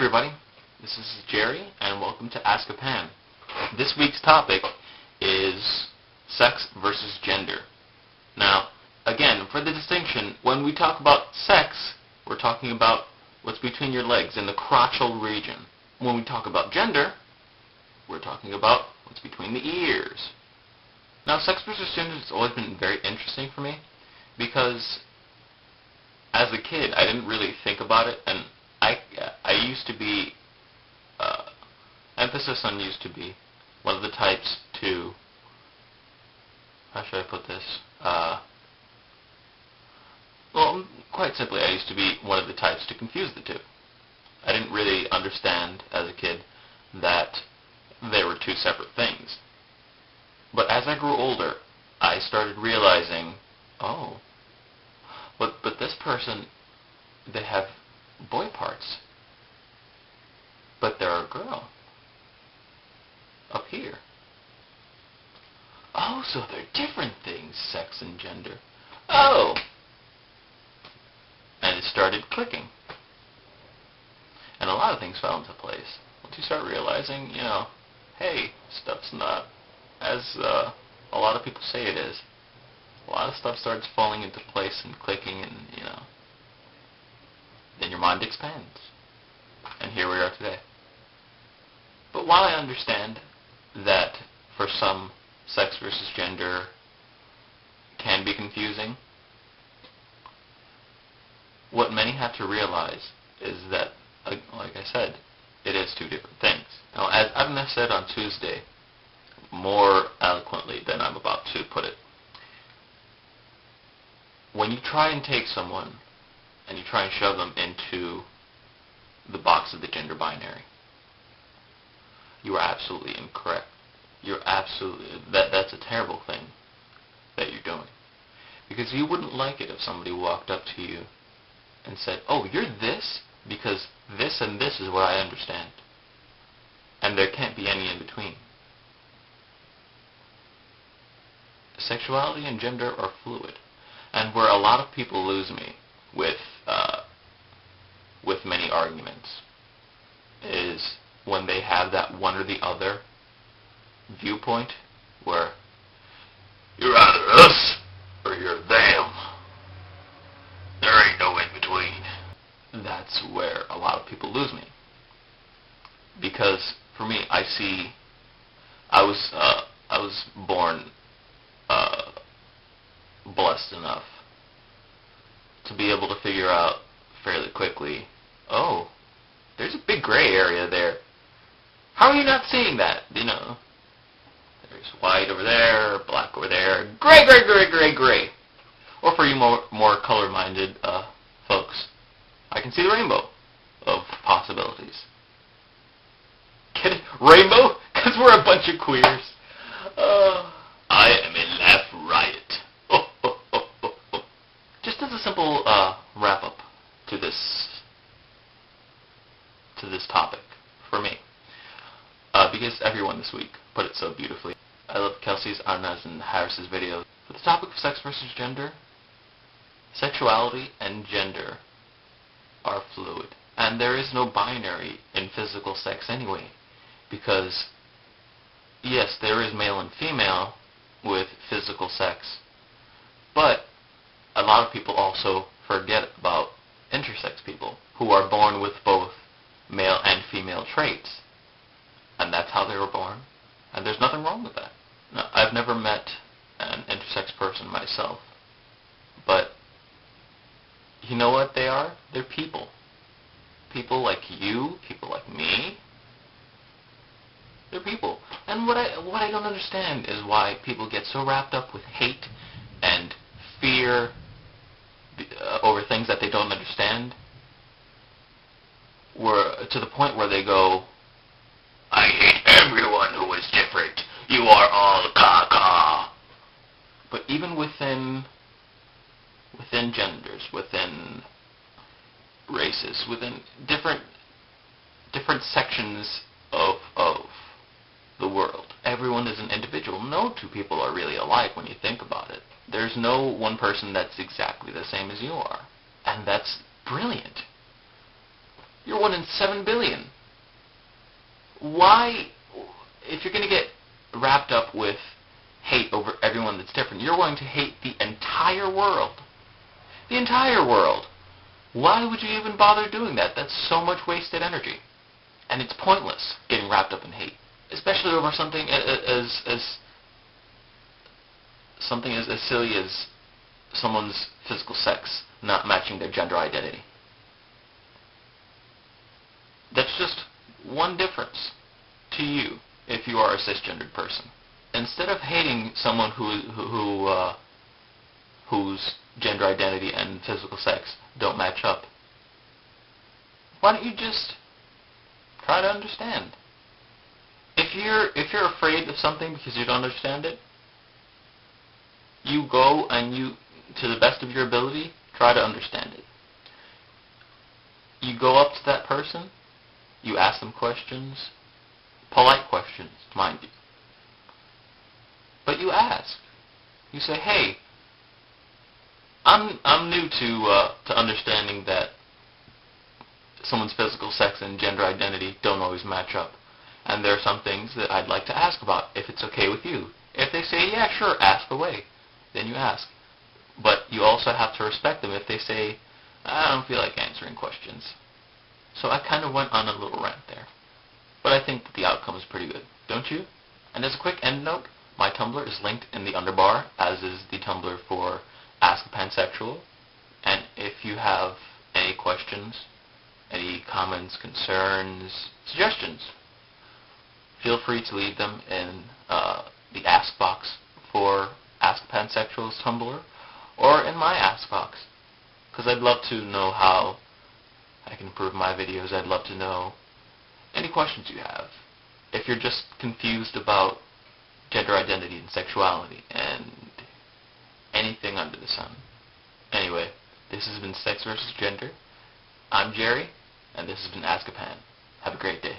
everybody, this is Jerry, and welcome to Ask a Pan. This week's topic is sex versus gender. Now, again, for the distinction, when we talk about sex, we're talking about what's between your legs in the crotchal region. When we talk about gender, we're talking about what's between the ears. Now, sex versus gender has always been very interesting for me because as a kid, I didn't really think about it, and I used to be, emphasis on used to be, one of the types to, how should I put this, well, quite simply, I used to be one of the types to confuse the two. I didn't really understand as a kid that they were two separate things. But as I grew older, I started realizing, oh, but this person, they have boy parts, but they're a girl up here. Oh, so they're different things, sex and gender. Oh! And it started clicking. And a lot of things fell into place. Once you start realizing, hey, stuff's not as a lot of people say it is. A lot of stuff starts falling into place and clicking, and, then your mind expands. And here we are today. But while I understand that for some, sex versus gender can be confusing, what many have to realize is that, like I said, it is two different things. Now, as I've said on Tuesday, more eloquently than I'm about to put it, when you try and take someone and you try and shove them into the box of the gender binary, you are absolutely incorrect. That's a terrible thing that you're doing. Because you wouldn't like it if somebody walked up to you and said, oh, you're this because this and this is what I understand. And there can't be any in between. Sexuality and gender are fluid. And where a lot of people lose me with many arguments is when they have that one or the other viewpoint where you're either us or you're them. There ain't no in between. That's where a lot of people lose me. Because for me, I was born blessed enough to be able to figure out fairly quickly, oh, there's a big gray area there. How are you not seeing that? There's white over there, black over there, gray, gray, gray, gray, gray. Or for you more color-minded folks, I can see the rainbow of possibilities. Get it? Rainbow? Because we're a bunch of queers. I am a laugh riot. Just as a simple wrap-up to this topic for me, because everyone this week put it so beautifully. I love Kelsey's, Arnaz, and Harris's videos. For the topic of sex versus gender, sexuality and gender are fluid, and there is no binary in physical sex anyway, because yes, there is male and female with physical sex, but a lot of people also forget about intersex people who are born with both male and female traits. And that's how they were born. And there's nothing wrong with that. Now, I've never met an intersex person myself. But you know what they are? They're people. People like you, people like me. They're people. And what I don't understand is why people get so wrapped up with hate and fear over things that they don't understand, to the point where they go, I hate everyone who is different. You are all caca. But even within genders, within races, within different sections of the world, everyone is an individual. No two people are really alike when you think about it. There's no one person that's exactly the same as you are. And that's brilliant. You're 1 in 7 billion. Why, if you're going to get wrapped up with hate over everyone that's different, you're going to hate the entire world. The entire world. Why would you even bother doing that? That's so much wasted energy. And it's pointless getting wrapped up in hate. Especially over something as silly as someone's physical sex not matching their gender identity. That's just one difference to you if you are a cisgendered person. Instead of hating someone whose gender identity and physical sex don't match up, why don't you just try to understand? If you're afraid of something because you don't understand it, you go and you, to the best of your ability, try to understand it. You go up to that person, you ask them questions, polite questions, mind you. But you ask. You say, hey, I'm new to understanding that someone's physical sex and gender identity don't always match up. And there are some things that I'd like to ask about, if it's okay with you. If they say, yeah, sure, ask away, then you ask. But you also have to respect them if they say, I don't feel like answering questions. So I kind of went on a little rant there. But I think that the outcome is pretty good, don't you? And as a quick end note, my Tumblr is linked in the underbar, as is the Tumblr for Ask a Pansexual. And if you have any questions, any comments, concerns, suggestions, feel free to leave them in the Ask box for Ask a Pansexual's Tumblr, or in my Ask box, because I'd love to know how I can improve my videos. I'd love to know any questions you have. If you're just confused about gender identity and sexuality and anything under the sun. Anyway, this has been Sex vs. Gender. I'm Jerry, and this has been Ask a Pan. Have a great day.